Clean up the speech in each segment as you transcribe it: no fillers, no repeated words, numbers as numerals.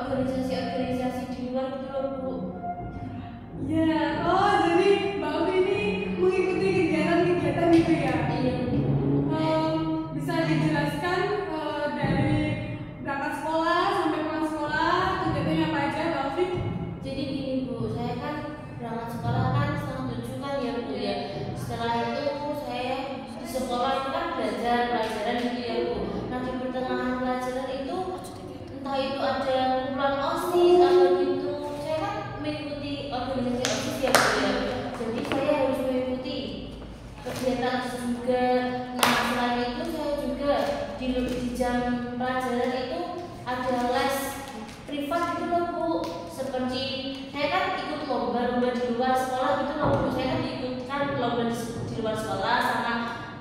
organisasi-organisasi di luar gitu loh Bu. Ya, oh jadi Mbak Ovi ini mengikuti kegiatan-kegiatan gitu ya? Iya Bu. Bisa dijelaskan dari berangkat sekolah sampai pulang sekolah kegiatannya apa aja Mbak Ovi? Jadi gini Bu, saya kan berangkat sekolah kan 6:30 kan ya Bu ya. Setelah itu saya di sekolah itu kan belajar pelajaran gitu ya Bu. Nah di pertengahan pelajaran itu entah itu ada kumpulan OSIS atau gitu. Saya kan mengikuti organisasi OSIS ya Bu ya. Jadi saya harus mengikuti kegiatan OSIS juga. Nah selain itu saya juga di jam pelajaran itu ada les privat gitu loh Bu. Seperti saya kan ikut lomba di luar sekolah gitu loh Bu. Saya kan ikutkan lomba di luar sekolah sama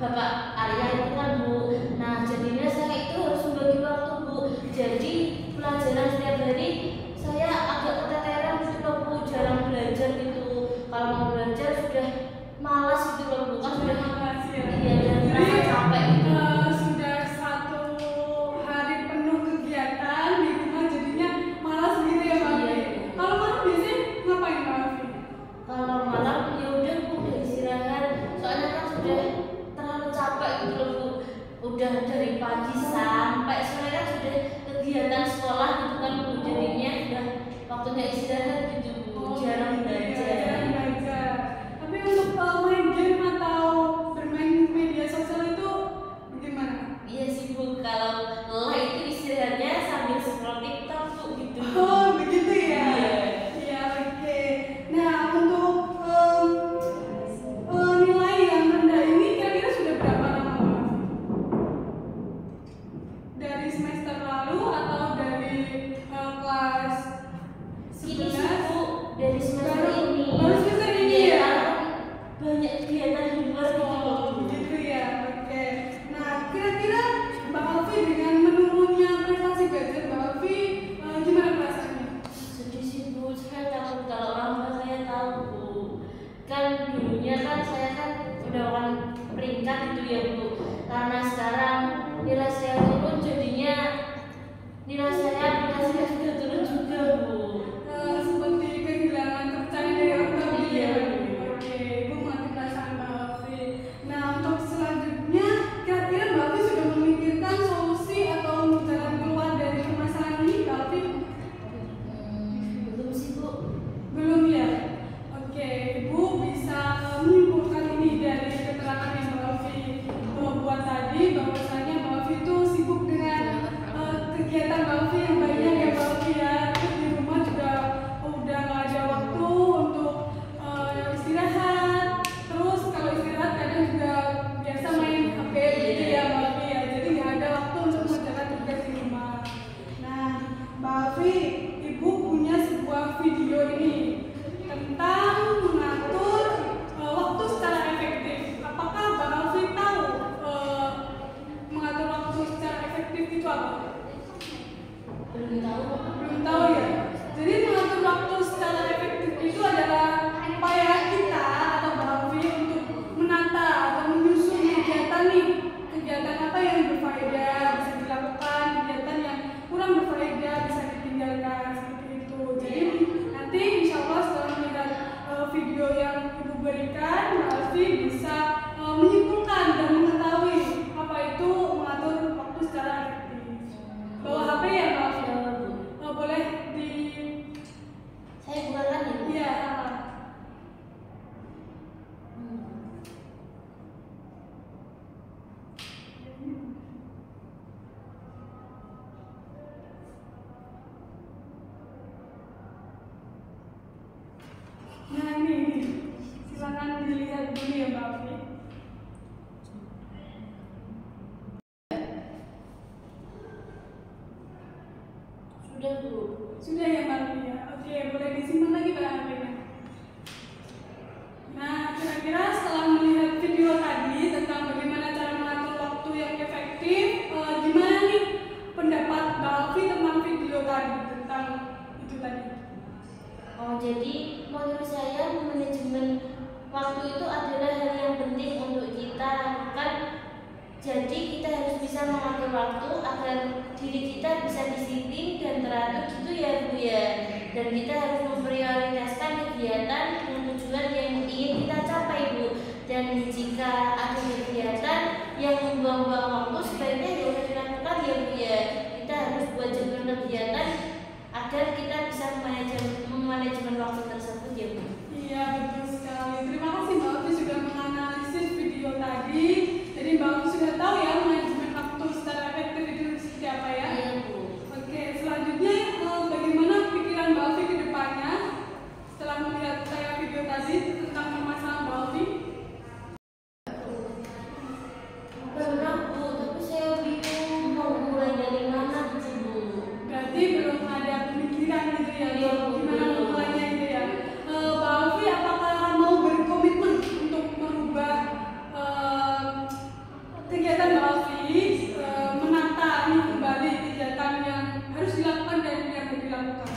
Bapak Arya itu kan Bu. Nah jadinya saya itu harus membagi waktu Bu. Jadi pelajaran setiap hari saya agak keteteran gitu loh Bu. Jarang belajar gitu. Kalau mau belajar sudah malas gitu loh Bu. Kan sudah malas ya. Iya dan merasa capek gitu. Sudah 1 hari penuh kegiatan di rumah jadinya malas gitu ya Mbak Ovi. Kalau malam biasanya ngapain Mbak Ovi? Kalau malam ya udah Bu, udah istirahat. Soalnya kan sudah terlalu capek gitu loh Bu. Udah dari pagi sampai sore kan sudah kegiatan sekolah gitu kan Bu. Jadinya udah waktunya istirahat gitu Bu. Jarang belajar. Jarang belajar. Tapi untuk main game atau bermain media sosial itu bagaimana? Iya sih Bu, kalau lelah itu istirahatnya sambil scroll TikTok Bu gitu. Oh begitu ya? Iya. Iya oke. Nah untuk nilai yang rendah ini kira-kira sudah berapa lama Mbak Ovi? Dari semester lalu atau dari kelas Ini 11? sih Bu, dari semester ini. Baru semester ini Iya, ya? banyak kegiatan di luar gitu loh Oh, Bu. gitu ya. Oke. Nah, kira-kira Mbak Ovi dengan menurunnya prestasi belajar Mbak Ovi gimana perasaannya? Sedih sih Bu, saya takut kalau orang tua saya tahu Bu. Kan dulunya kan saya kan udah orang peringkat gitu ya Bu. Karena sekarang nilai saya turun jadinya nilai saya sudah turun juga Bu. Seperti kehilangan kepercayaan dari orang tua gitu ya. Iya. Oke, Ibu mengerti perasaan Mbak Ovi. Nah, untuk selanjutnya kira-kira Mbak Ovi sudah memikirkan solusi atau jalan keluar dari permasalahan ini Mbak Ovi? Belum sih Bu. Belum ya? Oke, Ibu bisa menyimpulkan ini dari keterangan yang Mbak Ovi buat tadi bahwasanya Mbak Ovi itu sibuk dengan kegiatan Mbak Ovi yang banyak ya Mbak Ovi ya. Terus di rumah juga udah nggak ada waktu untuk istirahat. Terus kalau istirahat kadang juga biasa main HP gitu ya Mbak Ovi ya. Jadi nggak ada waktu untuk mengerjakan tugas di rumah. Nah, Mbak Ovi, Ibu punya sebuah video ini tentang mengatur waktu secara efektif. Apakah Mbak Ovi tahu mengatur waktu secara efektif itu apa? Belum tahu. Belum tahu ya. Jadi mengatur waktu secara efektif itu adalah upaya kita atau Mbak Ovi untuk menata atau menyusun kegiatan nih. Kegiatan apa yang berfaedah bisa dilakukan, kegiatan yang kurang berfaedah bisa ditinggalkan seperti itu. Jadi nanti insya Allah setelah melihat video yang Ibu berikan, Mbak Ovi bisa menyimpulkan dan mengetahui apa itu mengatur waktu secara efektif. Bawa HP ya Mbak Ovi? Boleh di Saya bukan ya Bu. iya. Nah ini silakan dilihat dulu ya Mbak Ovi. Sudah Bu. Sudah ya Mbak Ovi ya. Oke, boleh disimpan lagi Mbak HP-nya. Nah, kira-kira setelah melihat video tadi tentang bagaimana cara mengatur waktu yang efektif, gimana nih pendapat Mbak Ovi tentang video tadi, tentang itu tadi? Oh, jadi menurut saya manajemen waktu itu adalah hal yang penting untuk kita lakukan. Jadi kita harus bisa mengatur waktu agar diri kita bisa disiplin dan teratur gitu ya Bu ya. Dan kita harus memprioritaskan kegiatan dengan tujuan yang ingin kita capai Bu. Dan jika ada kegiatan yang membuang-buang waktu sebaiknya ya usah dilakukan ya Bu ya. Kita harus buat jadwal kegiatan agar kita bisa memanajemen waktu tersebut ya Bu. Iya, betul sekali. Terima kasih Mbak Ovi sudah menganalisis video tadi. Jadi Mbak Ovi sudah tahu ya manajemen waktu secara efektif itu seperti apa ya? Iya Bu. Oke, selanjutnya bagaimana pikiran Mbak Ovi ke depannya setelah melihat saya video tadi tentang permasalahan Mbak Ovi? Pernah Bu, tapi saya bingung mau mulai dari mana gitu Bu. Berarti belum ada pemikiran gitu ya, Iya, Bu. gimana memulainya gitu ya. Mbak Ovi apakah mau berkomitmen untuk merubah kegiatan Mbak Ovi, menata ini kembali kegiatan yang harus dilakukan dan yang mau dilakukan?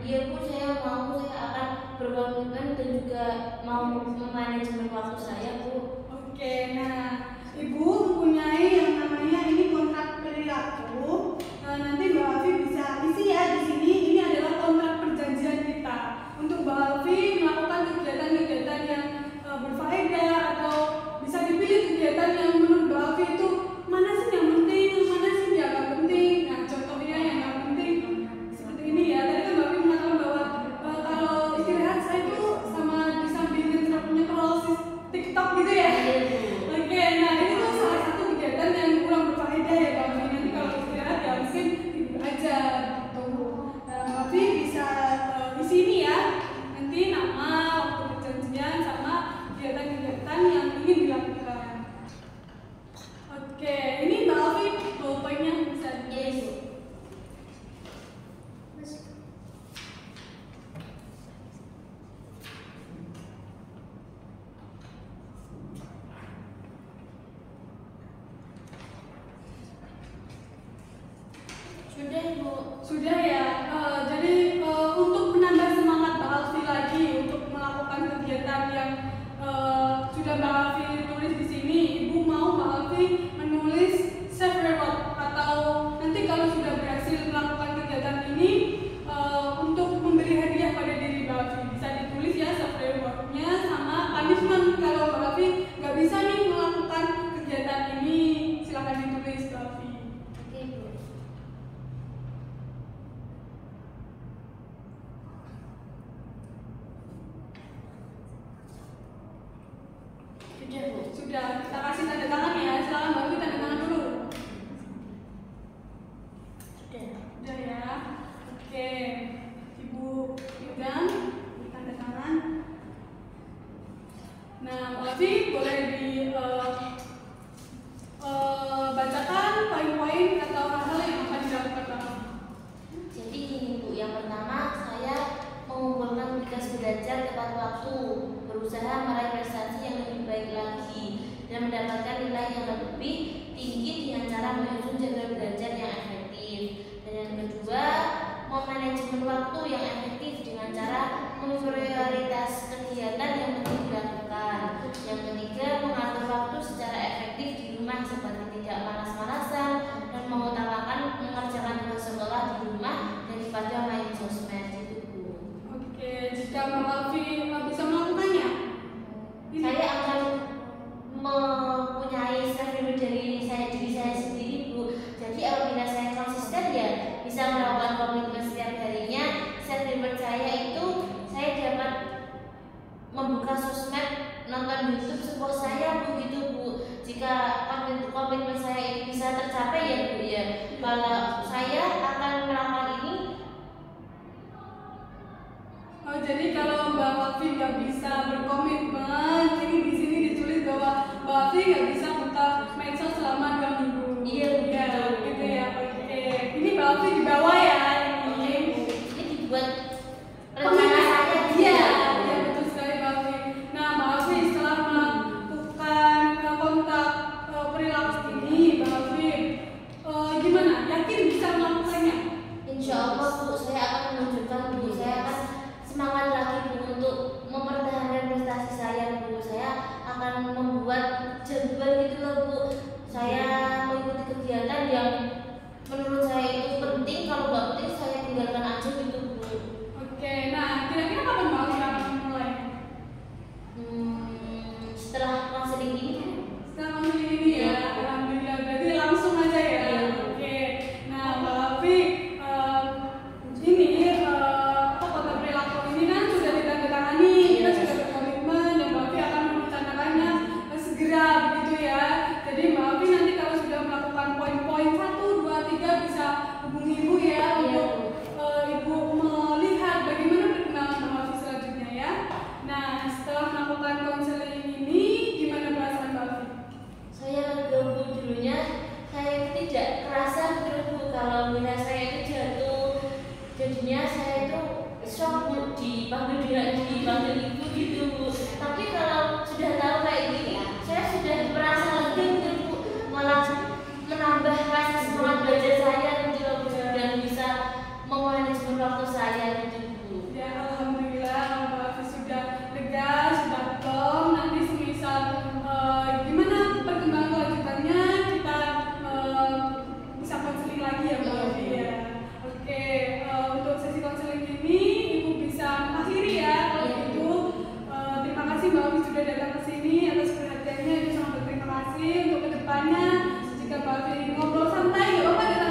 Iya Bu, saya akan berkomitmen dan juga mau memanajemen waktu saya Bu. Oke, nah Ibu mempunyai yang namanya ini kontrak perilaku. Nanti Mbak Ovi bisa isi ya di sini. Ini adalah kontrak perjanjian kita untuk Mbak Ovi melakukan kegiatan-kegiatan yang berfaedah atau bisa dipilih kegiatan yang menurut Mbak Ovi itu mana sih yang penting, mana sih yang nggak penting. Nah contohnya yang nggak penting seperti ini ya. Tadi kan Mbak Ovi mengatakan bahwa kalau istirahat saya itu sama disambingin nyekrol TikTok gitu ya. Oke, nah ini tuh salah satu kegiatan yang kurang berfaedah ya Mbak Ovi. Nanti kalau istirahat ya mungkin tidur aja gitu. Nah Mbak Ovi bisa di sini ya. Nanti nama, waktu perjanjian sama kegiatan-kegiatan yang ingin dilakukan. Oke, ini Mbak Ovi poinnya bisa Iya Bu. Sudah Bu. sudah ya. Jadi untuk menambah semangat Mbak Alfi lagi untuk melakukan kegiatan yang sudah Mbak Alfi tulis di sini, Ibu mau Mbak Alfi menulis self reward atau nanti kalau sudah berhasil melakukan kegiatan ini untuk memberi hadiah pada diri Mbak Alfi bisa ditulis ya self rewardnya sama punishment kalau Mbak Alfi nggak bisa nih melakukan kegiatan ini, silakan ditulis Mbak Alfi. Oke Bu. Sudah Bu. Sudah, kita kasih tanda tangan ya. Silakan Mbak Alfi tanda tangan dulu. Sudah. Sudah ya. Oke. Ibu pegang tanda tangan. Nah, Mbak Alfi boleh bacakan poin-poin atau hal-hal yang akan dilakukan Mbak Alfi. Jadi gini Bu, yang pertama saya mengumpulkan tugas belajar tepat waktu, berusaha meraih prestasi yang lebih baik lagi, dan mendapatkan nilai yang lebih tinggi dengan cara menyusun jadwal belajar yang efektif. Dan yang kedua, memanajemen waktu yang efektif dengan cara memprioritas kegiatan yang penting dilakukan. Yang ketiga, mengatur waktu secara efektif di rumah seperti tidak malas-malasan dan mengutamakan mengerjakan tugas sekolah di rumah daripada main sosmed itu Bu. Oke, jika Mbak Alfi bisa melakukannya, Saya akan mempunyai self reward dari diri saya sendiri Bu. Jadi apabila saya konsisten ya bisa melakukan komitmen setiap harinya. Self reward saya itu saya dapat membuka sosmed, nonton YouTube sepuas saya Bu gitu Bu. Jika komitmen saya ini bisa tercapai ya Bu ya. Kalau saya akan melakukan ini. oh, jadi kalau Mbak Alfi nggak bisa berkomitmen, ini di sini ditulis bahwa Mbak Alfi nggak bisa buka medsos selama 2 minggu. Iya, ya, betul. gitu ya. Oke, ini Mbak Alfi di bawah ya. Oke Bu, ini dibuat Komitmen rencana saya Iya, iya betul sekali Mbak Alfi. Nah, Mbak Alfi setelah melakukan kontak perilaku ini, Mbak Alfi gimana? Yakin bisa melakukannya? Insya Allah Bu, saya akan menunjukkan Bu, saya akan semangat lagi Bu untuk mempertahankan prestasi saya Bu. Saya akan membuat jadwal gitu loh Bu. Saya kalau melihat saya itu jatuh, jadinya saya itu shock dipanggil ibu gitu Bu. Tapi kalau sudah tahu kayak gini, saya sudah merasa lega gitu Bu, malah menambah rasa semangat belajar saya gitu loh Bu, dan bisa memanajemen waktu saya gitu Bu. Ya alhamdulillah Mbak Afi sudah lega, sudah plong. Nanti semisal gimana perkembangan kelanjutannya kita bisa konseling lagi ya Mbak Afi ya. Oke, untuk sesi konseling ini Ibu bisa mengakhiri ya. Kalau gitu terima kasih Mbak Afi sudah datang ke sini atas perhatiannya. Ibu sangat berterima kasih. Untuk kedepannya jika Mbak Afi ngobrol santai, nggak apa-apa